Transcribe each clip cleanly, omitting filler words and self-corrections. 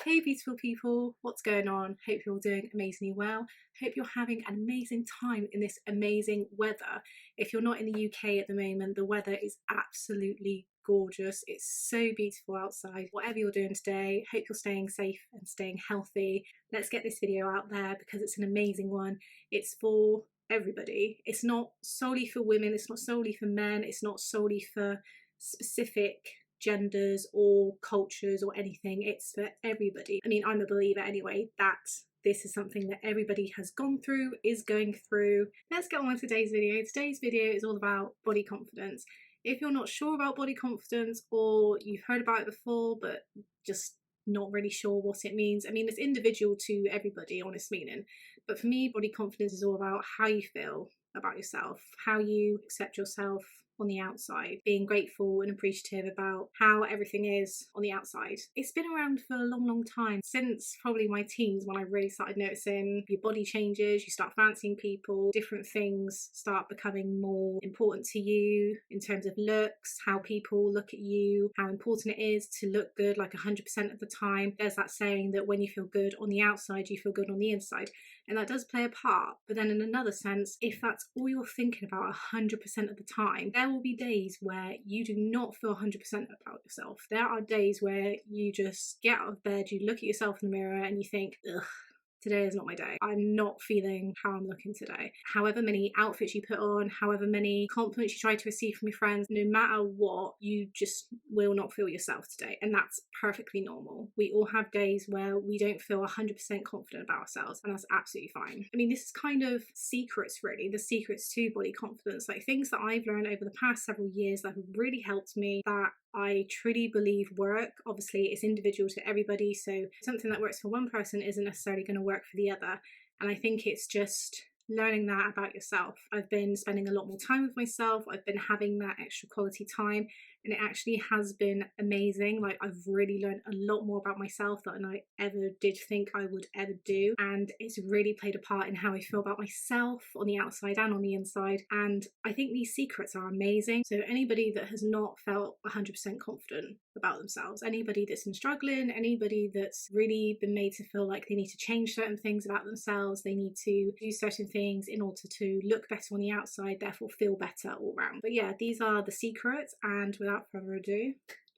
Hey beautiful people, what's going on? Hope you're all doing amazingly well. Hope you're having an amazing time in this amazing weather. If you're not in the UK at the moment, the weather is absolutely gorgeous. It's so beautiful outside. Whatever you're doing today, hope you're staying safe and staying healthy. Let's get this video out there because it's an amazing one. It's for everybody. It's not solely for women, it's not solely for men, it's not solely for specific genders or cultures or anything. It's for everybody. I mean, I'm a believer anyway that this is something that everybody has gone through, is going through. Let's get on with today's video. Today's video is all about body confidence. If you're not sure about body confidence, or you've heard about it before but just not really sure what it means, I mean, it's individual to everybody, honest meaning, but for me, body confidence is all about how you feel about yourself, how you accept yourself on the outside, being grateful and appreciative about how everything is on the outside. It's been around for a long time, since probably my teens, when I really started noticing your body changes, you start fancying people, different things start becoming more important to you in terms of looks, how people look at you, how important it is to look good like 100% of the time. There's that saying that when you feel good on the outside, you feel good on the inside. And that does play a part, but then in another sense, if that's all you're thinking about 100% of the time, there will be days where you do not feel 100% about yourself. There are days where you just get out of bed, you look at yourself in the mirror and you think, ugh, today is not my day. I'm not feeling how I'm looking today. However many outfits you put on, however many compliments you try to receive from your friends, no matter what, you just will not feel yourself today. And that's perfectly normal. We all have days where we don't feel 100% confident about ourselves, and that's absolutely fine. I mean, this is kind of secrets, really, the secrets to body confidence, like things that I've learned over the past several years that have really helped me, that I truly believe work. Obviously, it's individual to everybody, so something that works for one person isn't necessarily going to work for the other. And I think it's just learning that about yourself. I've been spending a lot more time with myself. I've been having that extra quality time, and it actually has been amazing. Like, I've really learned a lot more about myself than I ever did think I would ever do, and it's really played a part in how I feel about myself on the outside and on the inside. And I think these secrets are amazing. So anybody that has not felt 100% confident about themselves, anybody that's been struggling, anybody that's really been made to feel like they need to change certain things about themselves, they need to do certain things in order to look better on the outside, therefore feel better all round. But yeah, these are the secrets, and without further ado,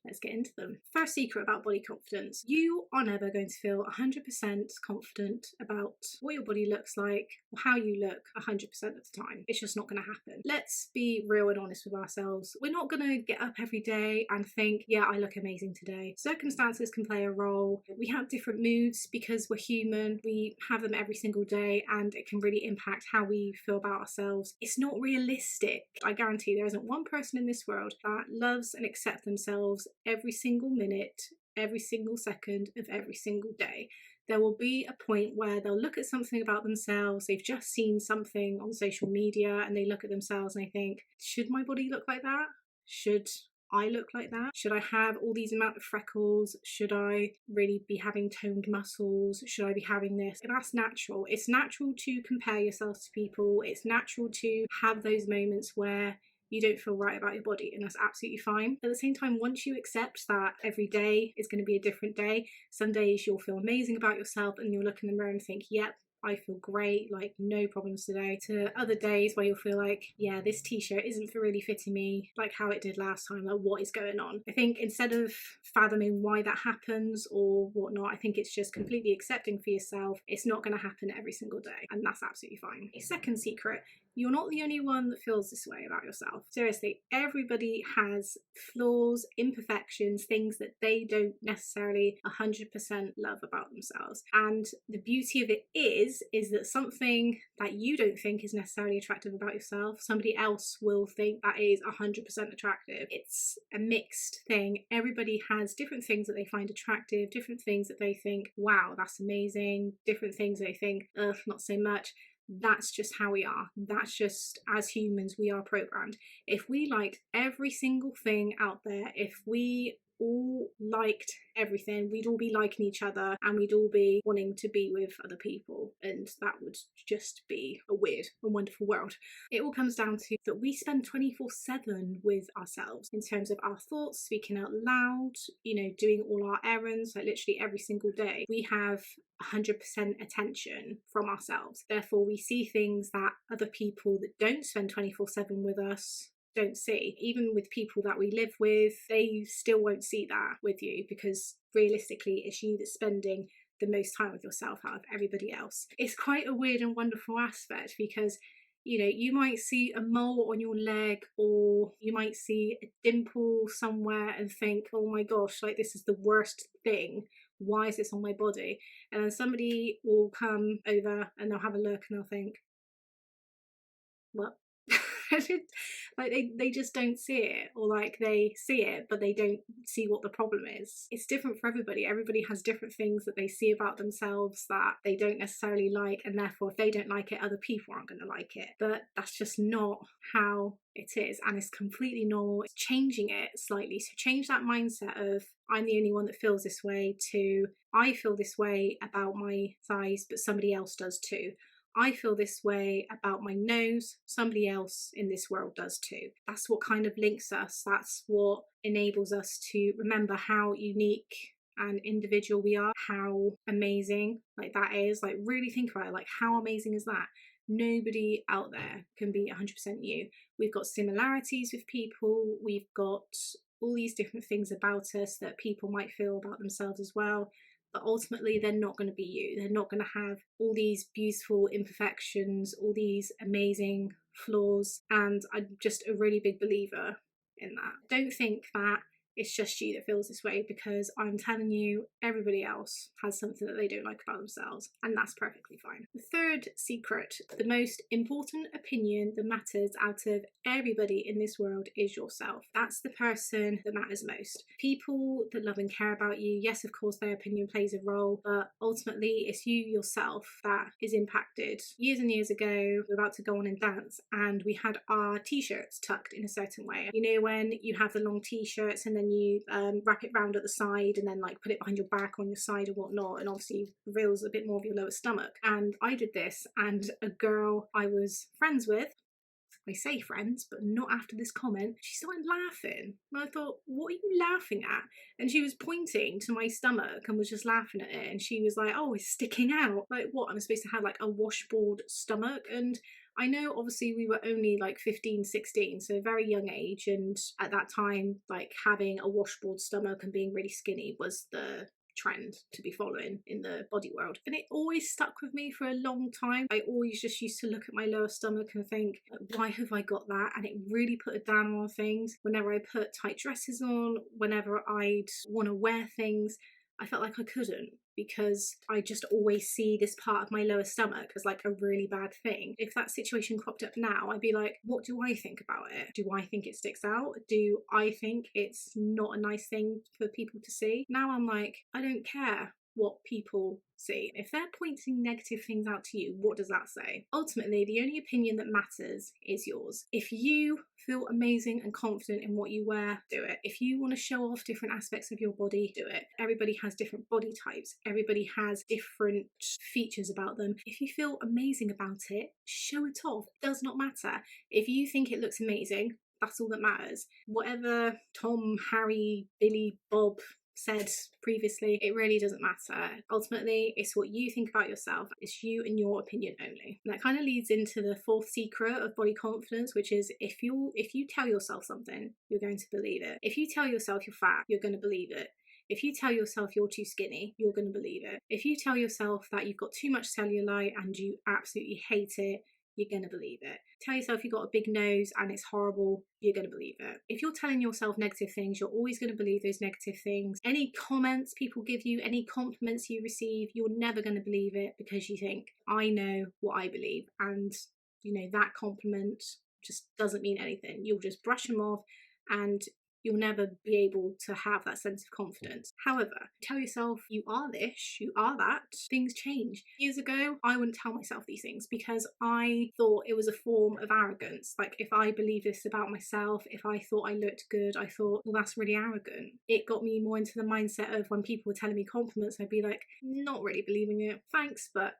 let's get into them. First secret about body confidence: you are never going to feel 100% confident about what your body looks like or how you look 100% of the time. It's just not going to happen. Let's be real and honest with ourselves. We're not going to get up every day and think, yeah, I look amazing today. Circumstances can play a role. We have different moods because we're human. We have them every single day, and it can really impact how we feel about ourselves. It's not realistic. I guarantee there isn't one person in this world that loves and accepts themselves every single minute, every single second of every single day. There will be a point where they'll look at something about themselves, they've just seen something on social media, and they look at themselves and they think, should my body look like that? Should I look like that? Should I have all these amount of freckles? Should I really be having toned muscles? Should I be having this? And that's natural. It's natural to compare yourself to people. It's natural to have those moments where you don't feel right about your body, and that's absolutely fine. At the same time, once you accept that every day is going to be a different day, some days you'll feel amazing about yourself and you'll look in the mirror and think, yep, I feel great, like no problems today, to other days where you'll feel like, yeah, this t-shirt isn't really fitting me like how it did last time, like what is going on? I think instead of fathoming why that happens or whatnot, I think it's just completely accepting for yourself it's not going to happen every single day, and that's absolutely fine. A second secret: you're not the only one that feels this way about yourself. Seriously, everybody has flaws, imperfections, things that they don't necessarily 100% love about themselves. And the beauty of it is that something that you don't think is necessarily attractive about yourself, somebody else will think that is 100% attractive. It's a mixed thing. Everybody has different things that they find attractive, different things that they think, wow, that's amazing, different things they think, ugh, not so much. That's just how we are. That's just, as humans, we are programmed. If we liked every single thing out there, if we all liked everything. We'd all be liking each other and we'd all be wanting to be with other people, and that would just be a weird and wonderful world. It all comes down to that we spend 24/7 with ourselves in terms of our thoughts, speaking out loud, doing all our errands, like literally every single day. We have 100% attention from ourselves. Therefore, we see things that other people that don't spend 24/7 with us don't see. Even with people that we live with, they still won't see that with you, because realistically it's you that's spending the most time with yourself out of everybody else. It's quite a weird and wonderful aspect, because you might see a mole on your leg, or you might see a dimple somewhere and think, oh my gosh, like this is the worst thing, why is this on my body? And then somebody will come over and they'll have a look and they'll think, what? Like they just don't see it, or like they see it but they don't see what the problem is. It's different for everybody. Everybody has different things that they see about themselves that they don't necessarily like, and therefore if they don't like it, other people aren't going to like it. But that's just not how it is, and it's completely normal. It's changing it slightly. So change that mindset of I'm the only one that feels this way to I feel this way about my thighs but somebody else does too. I feel this way about my nose, somebody else in this world does too. That's what kind of links us. That's what enables us to remember how unique and individual we are, how amazing like that is. Like really think about it, like how amazing is that? Nobody out there can be 100% you. We've got similarities with people, we've got all these different things about us that people might feel about themselves as well, but ultimately they're not going to be you. They're not going to have all these beautiful imperfections, all these amazing flaws, and I'm just a really big believer in that. Don't think that it's just you that feels this way, because I'm telling you, everybody else has something that they don't like about themselves, and that's perfectly fine. The third secret, the most important opinion that matters out of everybody in this world is yourself. That's the person that matters most. People that love and care about you, yes, of course, their opinion plays a role, but ultimately it's you yourself that is impacted. Years and years ago, we were about to go on and dance, and we had our t-shirts tucked in a certain way. When you have the long t-shirts and then you wrap it round at the side and then like put it behind your back on your side and whatnot, and obviously reveals a bit more of your lower stomach. And I did this, and a girl I was friends with, I say friends, but not after this comment, she started laughing. And I thought, what are you laughing at? And she was pointing to my stomach and was just laughing at it. And she was like, oh, it's sticking out. Like, what? I'm supposed to have like a washboard stomach? And I know obviously we were only like 15, 16, so a very young age. And at that time, like having a washboard stomach and being really skinny was the trend to be following in the body world, and it always stuck with me for a long time. I always just used to look at my lower stomach and think, why have I got that? And it really put a down on things. Whenever I put tight dresses on, whenever I'd want to wear things, I felt like I couldn't, because I just always see this part of my lower stomach as like a really bad thing. If that situation cropped up now, I'd be like, what do I think about it? Do I think it sticks out? Do I think it's not a nice thing for people to see? Now I'm like, I don't care what people see. If they're pointing negative things out to you, what does that say? Ultimately, the only opinion that matters is yours. If you feel amazing and confident in what you wear, do it. If you want to show off different aspects of your body, do it. Everybody has different body types. Everybody has different features about them. If you feel amazing about it, show it off. It does not matter. If you think it looks amazing, that's all that matters. Whatever Tom, Harry, Billy, Bob said previously, it really doesn't matter. Ultimately, it's what you think about yourself. It's you and your opinion only. And that kind of leads into the fourth secret of body confidence, which is if you tell yourself something, you're going to believe it. If you tell yourself you're fat, you're going to believe it. If you tell yourself you're too skinny, you're going to believe it. If you tell yourself that you've got too much cellulite and you absolutely hate it, you're going to believe it. Tell yourself you've got a big nose and it's horrible, you're going to believe it. If you're telling yourself negative things, you're always going to believe those negative things. Any comments people give you, any compliments you receive, you're never going to believe it, because you think, I know what I believe, and that compliment just doesn't mean anything. You'll just brush them off, and you'll never be able to have that sense of confidence. However, tell yourself you are this, you are that, things change. Years ago, I wouldn't tell myself these things because I thought it was a form of arrogance. Like, if I believed this about myself, if I thought I looked good, I thought, well, that's really arrogant. It got me more into the mindset of when people were telling me compliments, I'd be like, not really believing it. Thanks, but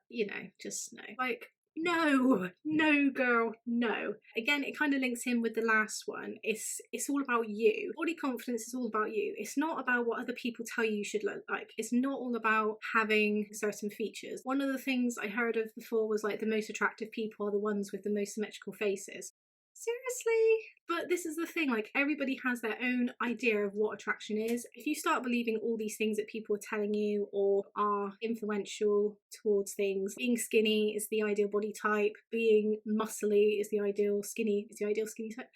just no. Like, no girl, no. Again, it kind of links in with the last one. It's all about you. Body confidence is all about you. It's not about what other people tell you should look like. It's not all about having certain features. One of the things I heard of before was like the most attractive people are the ones with the most symmetrical faces. Seriously? But this is the thing, like, everybody has their own idea of what attraction is. If you start believing all these things that people are telling you or are influential towards things, being skinny is the ideal body type, being muscly is the ideal skinny type,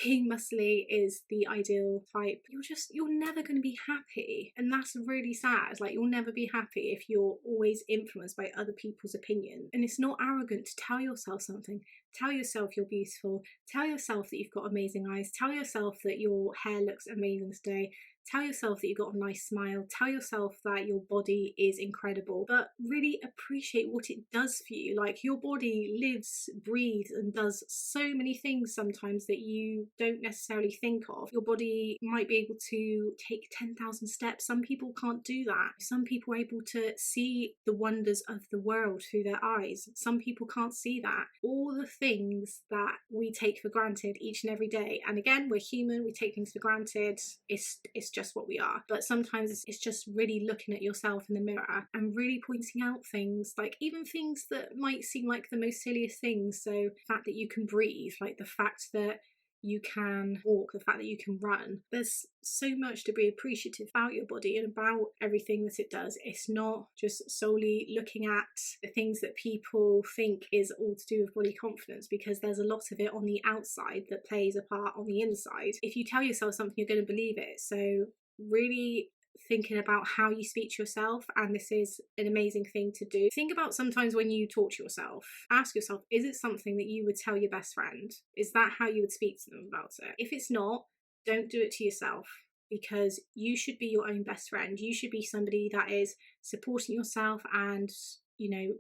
being muscly is the ideal type, you're never going to be happy. And that's really sad. Like, you'll never be happy if you're always influenced by other people's opinion. And it's not arrogant to tell yourself something. Tell yourself you're beautiful. Tell yourself that you've got amazing eyes. Tell yourself that your hair looks amazing today. Tell yourself that you've got a nice smile. Tell yourself that your body is incredible. But really appreciate what it does for you. Like, your body lives, breathes, and does so many things sometimes that you don't necessarily think of. Your body might be able to take 10,000 steps. Some people can't do that. Some people are able to see the wonders of the world through their eyes. Some people can't see that. All the things that we take for granted each and every day. And again, we're human, we take things for granted. It's just what we are. But sometimes it's just really looking at yourself in the mirror and really pointing out things, like even things that might seem like the most silliest things. So the fact that you can breathe, like the fact that you can walk, the fact that you can run. There's so much to be appreciative about your body and about everything that it does. It's not just solely looking at the things that people think is all to do with body confidence, because there's a lot of it on the outside that plays a part on the inside. If you tell yourself something, you're going to believe it. So really thinking about how you speak to yourself, and this is an amazing thing to do. Think about sometimes when you talk to yourself, ask yourself, is it something that you would tell your best friend? Is that how you would speak to them about it? If it's not, don't do it to yourself, because you should be your own best friend. You should be somebody that is supporting yourself and,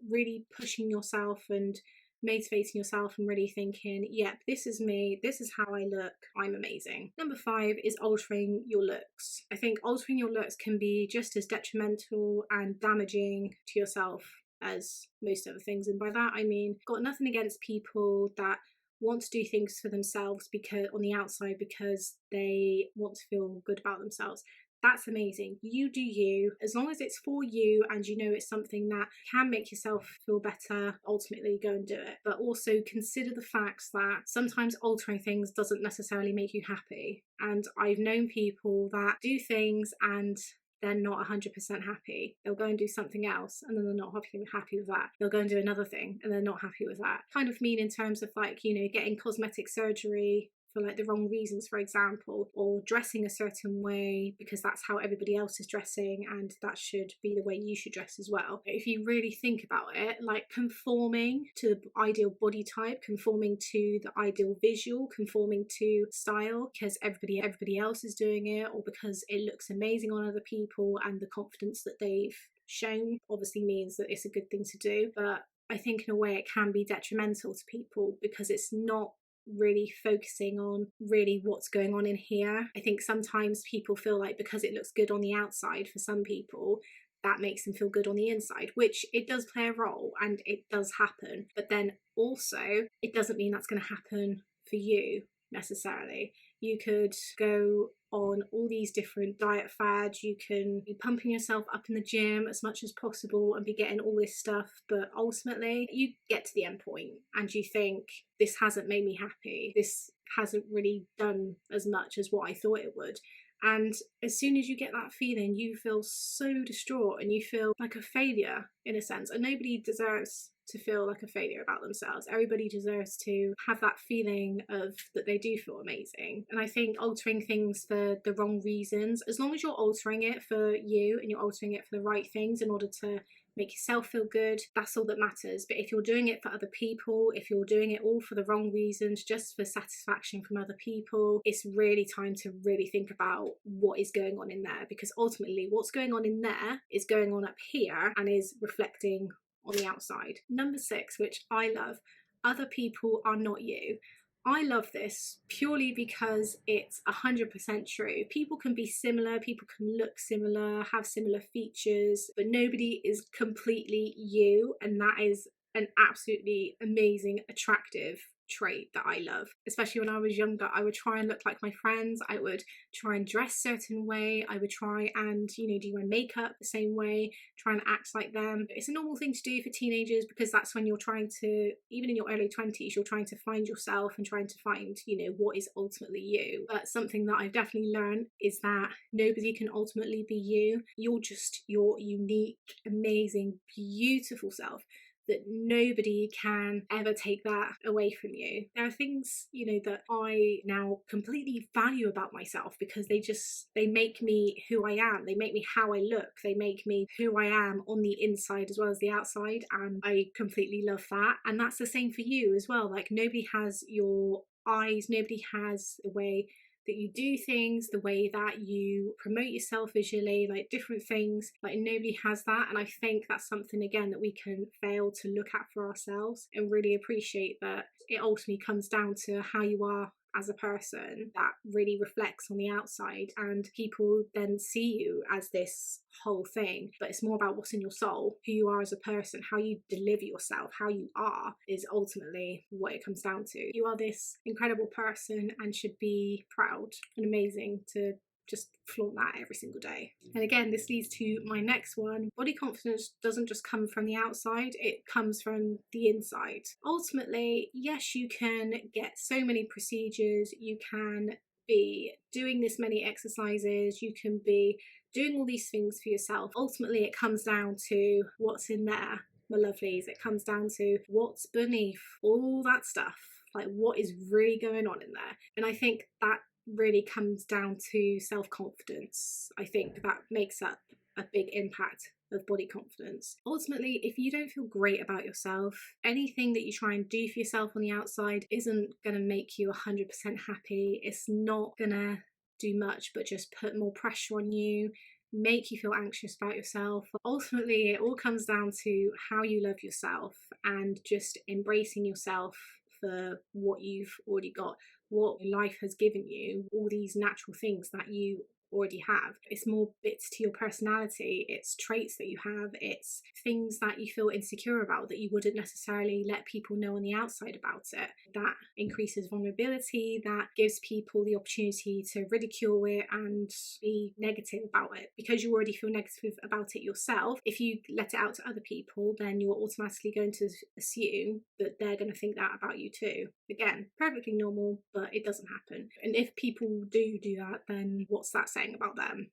really pushing yourself and motivating yourself and really thinking, yep, this is me, this is how I look, I'm amazing. Number 5 is altering your looks. I think altering your looks can be just as detrimental and damaging to yourself as most other things. And by that I mean, got nothing against people that want to do things for themselves because on the outside because they want to feel good about themselves. That's amazing. You do you. As long as it's for you and it's something that can make yourself feel better, ultimately go and do it. But also consider the facts that sometimes altering things doesn't necessarily make you happy. And I've known people that do things and they're not 100% happy. They'll go and do something else and then they're not happy with that. They'll go and do another thing and they're not happy with that. Kind of mean in terms of getting cosmetic surgery for the wrong reasons, for example, or dressing a certain way because that's how everybody else is dressing and that should be the way you should dress as well. If you really think about it, conforming to the ideal body type, conforming to the ideal visual, conforming to style because everybody else is doing it, or because it looks amazing on other people and the confidence that they've shown obviously means that it's a good thing to do. But I think in a way it can be detrimental to people because it's not really focusing on really what's going on in here. I think sometimes people feel like because it looks good on the outside for some people, that makes them feel good on the inside, which it does play a role and it does happen. But then also, it doesn't mean that's going to happen for you necessarily. You could go on all these different diet fads, you can be pumping yourself up in the gym as much as possible and be getting all this stuff, but ultimately you get to the end point and you think, this hasn't made me happy, this hasn't really done as much as what I thought it would. And as soon as you get that feeling, you feel so distraught and you feel like a failure in a sense, and nobody deserves to feel like a failure about themselves. Everybody deserves to have that feeling of that they do feel amazing. And I think altering things for the wrong reasons, as long as you're altering it for you and you're altering it for the right things in order to make yourself feel good, that's all that matters. But if you're doing it for other people, if you're doing it all for the wrong reasons, just for satisfaction from other people, it's really time to really think about what is going on in there, because ultimately what's going on in there is going on up here and is reflecting on the outside. Number 6, which I love, other people are not you. I love this purely because it's 100% true. People can be similar, people can look similar, have similar features, but nobody is completely you, and that is an absolutely amazing, attractive trait that I love. Especially when I was younger, I would try and look like my friends, I would try and dress a certain way, I would try and, do my makeup the same way, try and act like them. It's a normal thing to do for teenagers, because that's when you're trying to, even in your early 20s, you're trying to find yourself and trying to find, what is ultimately you. But something that I've definitely learned is that nobody can ultimately be you. You're just your unique, amazing, beautiful self, that nobody can ever take that away from you. There are things, that I now completely value about myself, because they make me who I am. They make me how I look. They make me who I am on the inside as well as the outside. And I completely love that. And that's the same for you as well. Like, nobody has your eyes. Nobody has the way that you do things, the way that you promote yourself visually, like different things, like nobody has that. And I think that's something, again, that we can fail to look at for ourselves and really appreciate, that it ultimately comes down to how you are as a person that really reflects on the outside, and people then see you as this whole thing, but it's more about what's in your soul, who you are as a person, how you deliver yourself, how you are is ultimately what it comes down to. You are this incredible person and should be proud and amazing to just flaunt that every single day. And again, this leads to my next one. Body confidence doesn't just come from the outside, it comes from the inside. Ultimately, yes, you can get so many procedures, you can be doing this many exercises, you can be doing all these things for yourself. Ultimately, it comes down to what's in there, my lovelies. It comes down to what's beneath all that stuff, like what is really going on in there. And I think that really comes down to self-confidence. I think that makes up a big impact of body confidence. Ultimately, if you don't feel great about yourself, anything that you try and do for yourself on the outside isn't going to make you 100% happy. It's not going to do much but just put more pressure on you, make you feel anxious about yourself. Ultimately, it all comes down to how you love yourself and just embracing yourself for what you've already got, what life has given you, all these natural things that you already have. It's more bits to your personality, it's traits that you have, it's things that you feel insecure about that you wouldn't necessarily let people know on the outside about it. That increases vulnerability, that gives people the opportunity to ridicule it and be negative about it. Because you already feel negative about it yourself, if you let it out to other people, then you're automatically going to assume that they're going to think that about you too. Again, perfectly normal, but it doesn't happen. And if people do that, then what's that saying about them?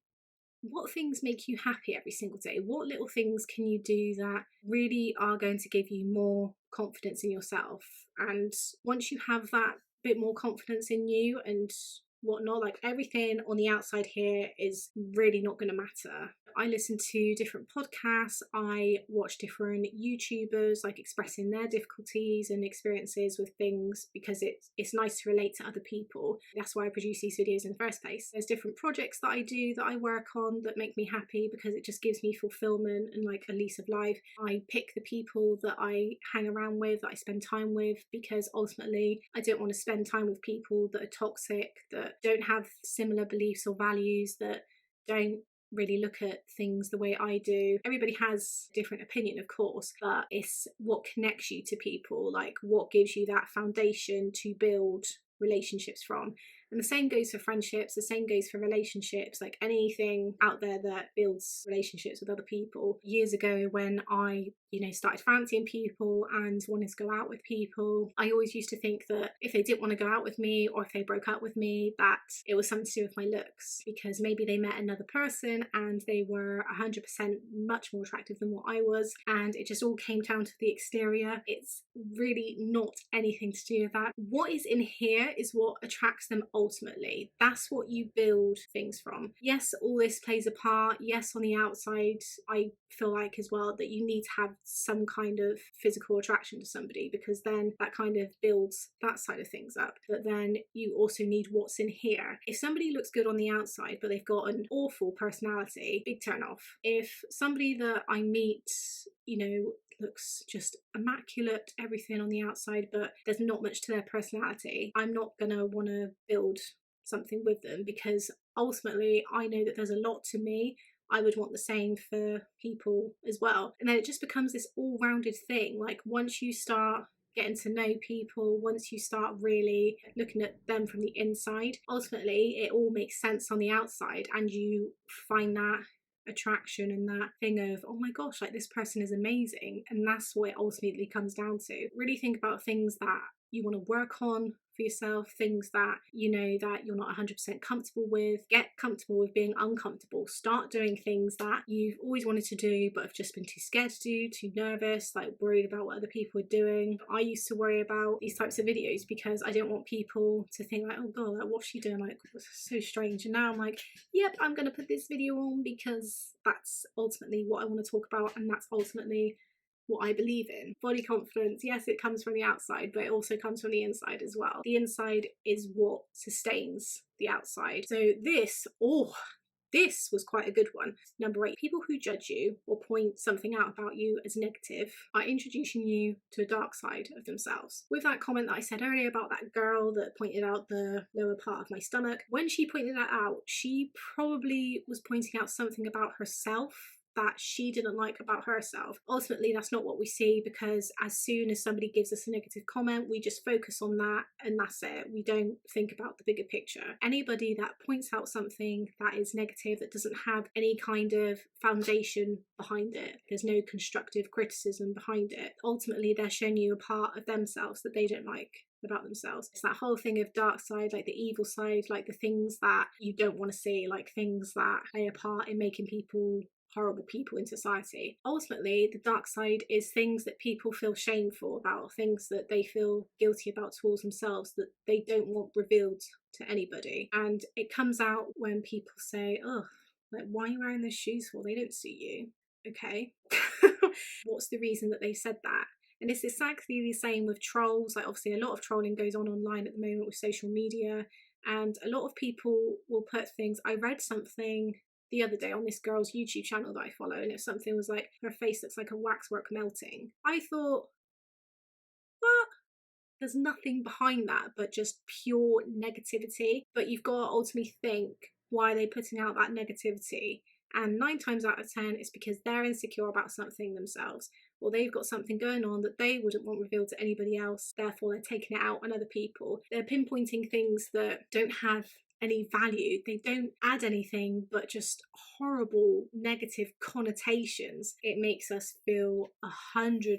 What things make you happy every single day? What little things can you do that really are going to give you more confidence in yourself? And once you have that bit more confidence in you and whatnot, like everything on the outside here is really not going to matter. I listen to different podcasts, I watch different YouTubers like expressing their difficulties and experiences with things, because it's nice to relate to other people. That's why I produce these videos in the first place. There's different projects that I do, that I work on, that make me happy because it just gives me fulfillment and like a lease of life. I pick the people that I hang around with, that I spend time with, because ultimately I don't want to spend time with people that are toxic, that don't have similar beliefs or values, that don't really look at things the way I do. Everybody has a different opinion, of course, but it's what connects you to people, like what gives you that foundation to build relationships from. And the same goes for friendships, the same goes for relationships, like anything out there that builds relationships with other people. Years ago, when I started fancying people and wanted to go out with people, I always used to think that if they didn't want to go out with me, or if they broke up with me, that it was something to do with my looks, because maybe they met another person and they were 100% much more attractive than what I was, and it just all came down to the exterior. It's really not anything to do with that. What is in here is what attracts them ultimately. That's what you build things from. Yes, all this plays a part. Yes, on the outside, I feel like as well that you need to have some kind of physical attraction to somebody, because then that kind of builds that side of things up. But then you also need what's in here. If somebody looks good on the outside but they've got an awful personality, big turn off. If somebody that I meet, looks just immaculate, everything on the outside, but there's not much to their personality, I'm not gonna want to build something with them, because ultimately I know that there's a lot to me. I would want the same for people as well. And then it just becomes this all-rounded thing. Like, once you start getting to know people, once you start really looking at them from the inside, ultimately it all makes sense on the outside, and you find that attraction and that thing of, oh my gosh, like, this person is amazing. And that's what it ultimately comes down to. Really think about things that you want to work on for yourself, things that that you're not 100% comfortable with. Get comfortable with being uncomfortable. Start doing things that you've always wanted to do but have just been too scared to do, too nervous, like worried about what other people are doing. I used to worry about these types of videos because I didn't want people to think like, oh god, like, what's she doing, like, it's so strange. And now I'm like, yep, I'm gonna put this video on because that's ultimately what I want to talk about, and that's ultimately what I believe in. Body confidence, yes, it comes from the outside, but it also comes from the inside as well. The inside is what sustains the outside. So this was quite a good one. Number 8, people who judge you or point something out about you as negative are introducing you to a dark side of themselves. With that comment that I said earlier about that girl that pointed out the lower part of my stomach, when she pointed that out, she probably was pointing out something about herself that she didn't like about herself. Ultimately, that's not what we see, because as soon as somebody gives us a negative comment, we just focus on that and that's it. We don't think about the bigger picture. Anybody that points out something that is negative, that doesn't have any kind of foundation behind it, there's no constructive criticism behind it, ultimately they're showing you a part of themselves that they don't like about themselves. It's that whole thing of dark side, like the evil side, like the things that you don't want to see, like things that play a part in making people horrible people in society. Ultimately, the dark side is things that people feel shameful about, things that they feel guilty about towards themselves, that they don't want revealed to anybody. And it comes out when people say, oh, like, why are you wearing those shoes for? They don't suit you. Okay. What's the reason that they said that? And it's exactly the same with trolls. Like, obviously a lot of trolling goes on online at the moment with social media, and a lot of people will put things. I read something the other day on this girl's YouTube channel that I follow, and if something was like, her face looks like a waxwork melting, I thought, what? There's nothing behind that but just pure negativity. But you've got to ultimately think, why are they putting out that negativity? And 9 times out of 10 it's because they're insecure about something themselves, or they've got something going on that they wouldn't want revealed to anybody else, therefore they're taking it out on other people. They're pinpointing things that don't have any value, they don't add anything but just horrible negative connotations. It makes us feel 100%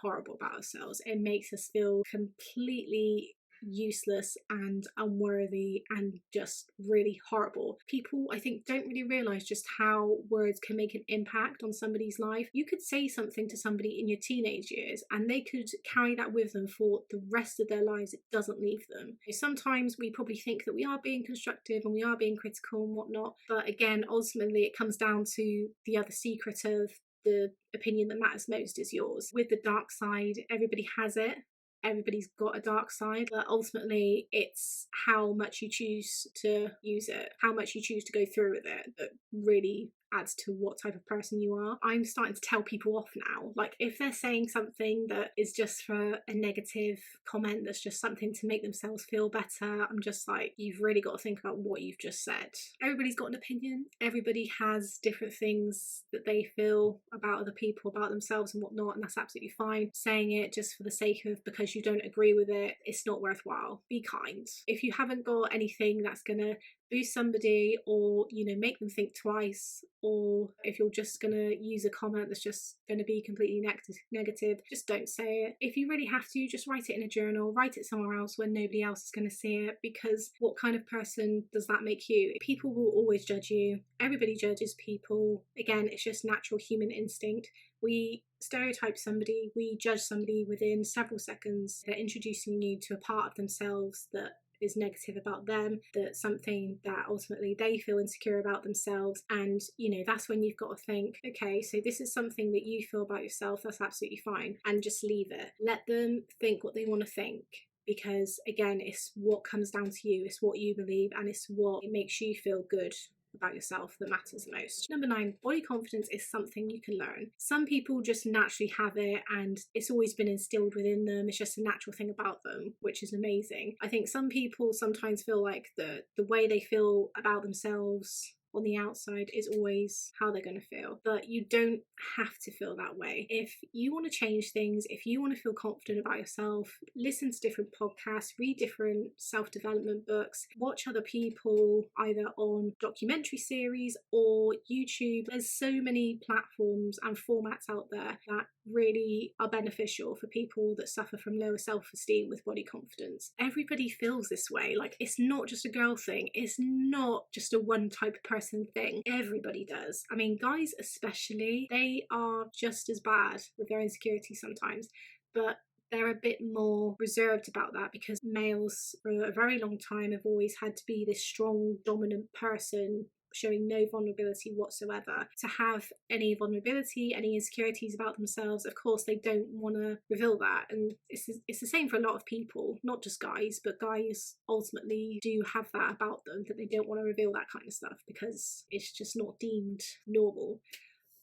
horrible about ourselves. It makes us feel completely useless and unworthy and just really horrible. People, I think, don't really realise just how words can make an impact on somebody's life. You could say something to somebody in your teenage years and they could carry that with them for the rest of their lives. It doesn't leave them. Sometimes we probably think that we are being constructive and we are being critical and whatnot, but again, ultimately it comes down to the other secret of the opinion that matters most is yours. With the dark side, everybody has it. Everybody's got a dark side, but ultimately it's how much you choose to use it, how much you choose to go through with it, that really adds to what type of person you are. I'm starting to tell people off now. Like, if they're saying something that is just for a negative comment, that's just something to make themselves feel better, I'm just like, you've really got to think about what you've just said. Everybody's got an opinion. Everybody has different things that they feel about other people, about themselves and whatnot, and that's absolutely fine. Saying it just for the sake of because you don't agree with it, it's not worthwhile. Be kind. If you haven't got anything that's gonna boost somebody or, you know, make them think twice, or if you're just gonna use a comment that's just gonna be completely negative, just don't say it. If you really have to, just write it in a journal, write it somewhere else where nobody else is gonna see it, because what kind of person does that make you? People will always judge you. Everybody judges people. Again, it's just natural human instinct. We stereotype somebody, we judge somebody within several seconds. They're introducing you to a part of themselves that is negative about them, that's something that ultimately they feel insecure about themselves. And, you know, that's when you've got to think, okay, so this is something that you feel about yourself, that's absolutely fine, and just leave it. Let them think what they want to think, because again, it's what comes down to you, it's what you believe, and it's what it makes you feel good about yourself that matters most. Number 9, body confidence is something you can learn. Some people just naturally have it and it's always been instilled within them. It's just a natural thing about them, which is amazing. I think some people sometimes feel like the way they feel about themselves on the outside is always how they're going to feel, but you don't have to feel that way. If you want to change things, if you want to feel confident about yourself, listen to different podcasts, read different self-development books, watch other people either on documentary series or YouTube. There's so many platforms and formats out there that really are beneficial for people that suffer from lower self-esteem with body confidence. Everybody feels this way. Like, it's not just a girl thing, it's not just a one type of person thing. Everybody does. I mean, guys especially, they are just as bad with their insecurities sometimes, but they're a bit more reserved about that because males for a very long time have always had to be this strong, dominant person showing no vulnerability whatsoever. To have any vulnerability, any insecurities about themselves, of course they don't want to reveal that. And it's the same for a lot of people, not just guys, but guys ultimately do have that about them, that they don't want to reveal that kind of stuff because it's just not deemed normal.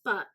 But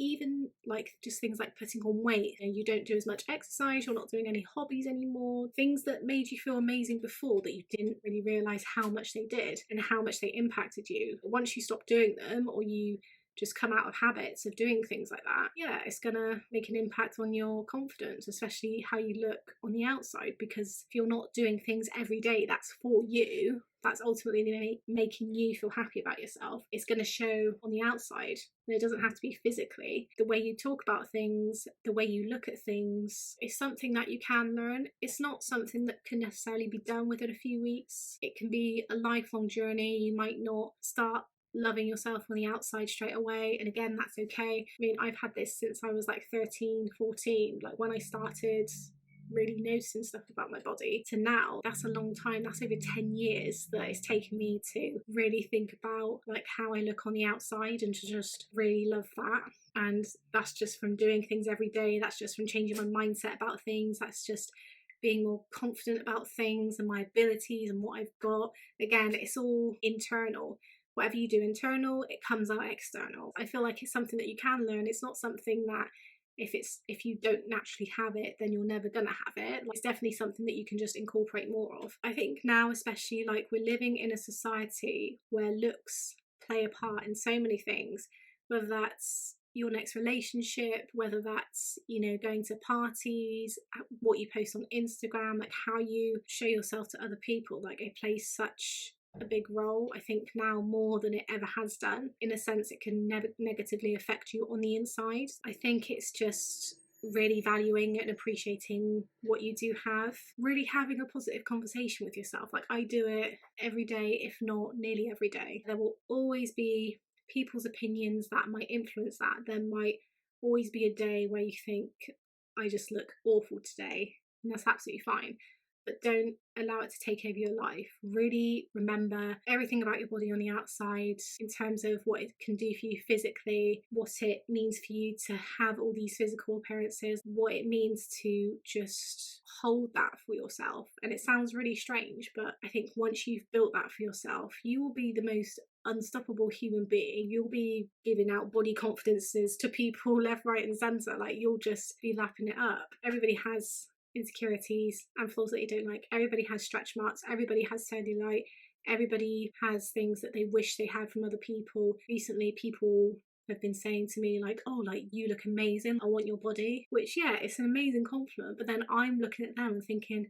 even like just things like putting on weight, you don't do as much exercise, you're not doing any hobbies anymore, things that made you feel amazing before that you didn't really realise how much they did and how much they impacted you. Once you stop doing them, or you just come out of habits of doing things like that, yeah, it's gonna make an impact on your confidence, especially how you look on the outside, because if you're not doing things every day that's for you, that's ultimately making you feel happy about yourself, it's going to show on the outside. And it doesn't have to be physically. The way you talk about things, the way you look at things, is something that you can learn. It's not something that can necessarily be done within a few weeks. It can be a lifelong journey. You might not start loving yourself on the outside straight away, and again, that's okay. I mean, I've had this since I was like 13, 14, like when I started really noticing stuff about my body, to now, that's a long time. That's over 10 years that it's taken me to really think about like how I look on the outside and to just really love that. And that's just from doing things every day, that's just from changing my mindset about things, that's just being more confident about things and my abilities and what I've got. Again, it's all internal. Whatever you do internal, it comes out external. I feel like it's something that you can learn. It's not something that if you don't naturally have it, then you're never gonna have it. Like, it's definitely something that you can just incorporate more of. I think now, especially, like, we're living in a society where looks play a part in so many things, whether that's your next relationship, whether that's, you know, going to parties, what you post on Instagram, like how you show yourself to other people, like it plays such a big role. I think now more than it ever has done. In a sense, it can negatively affect you on the inside. I think it's just really valuing and appreciating what you do have, really having a positive conversation with yourself. Like, I do it every day, if not nearly every day. There will always be people's opinions that might influence that. There might always be a day where you think, I just look awful today, and that's absolutely fine. but don't allow it to take over your life. Really remember everything about your body on the outside in terms of what it can do for you physically, what it means for you to have all these physical appearances, what it means to just hold that for yourself. And it sounds really strange, but I think once you've built that for yourself, you will be the most unstoppable human being. You'll be giving out body confidences to people left, right, and centre. Like, you'll just be lapping it up. Everybody has insecurities and flaws that you don't like. Everybody has stretch marks. Everybody has cellulite. Everybody has things that they wish they had from other people. Recently, people have been saying to me, like, oh, like, you look amazing, I want your body, which, yeah, it's an amazing compliment, but then I'm looking at them and thinking,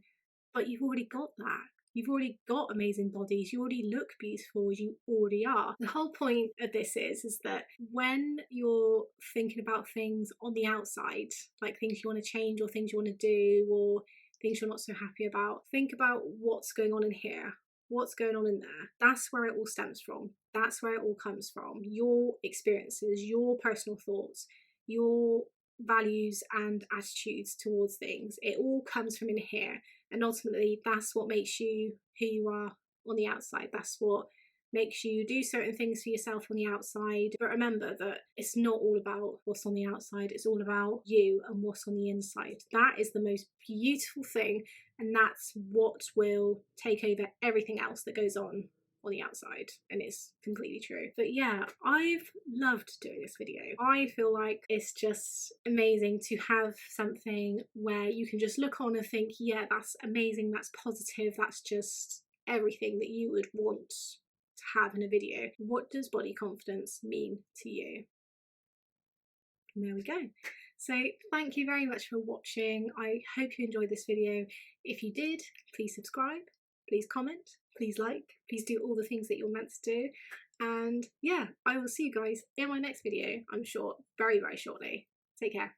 but you've already got that. You've already got amazing bodies. You already look beautiful as you already are. The whole point of this is that when you're thinking about things on the outside, like things you want to change or things you want to do or things you're not so happy about, think about what's going on in here. What's going on in there? That's where it all stems from. That's where it all comes from. Your experiences, your personal thoughts, your values and attitudes towards things. It all comes from in here. And ultimately, that's what makes you who you are on the outside. That's what makes you do certain things for yourself on the outside. But remember that it's not all about what's on the outside. It's all about you and what's on the inside. That is the most beautiful thing. And that's what will take over everything else that goes on the outside, and it's completely true. But yeah, I've loved doing this video. I feel like it's just amazing to have something where you can just look on and think, yeah, that's amazing, that's positive, that's just everything that you would want to have in a video. What does body confidence mean to you? And there we go. So thank you very much for watching. I hope you enjoyed this video. If you did, please subscribe, please comment, please like, please do all the things that you're meant to do. And yeah, I will see you guys in my next video, I'm sure, very, very shortly. Take care.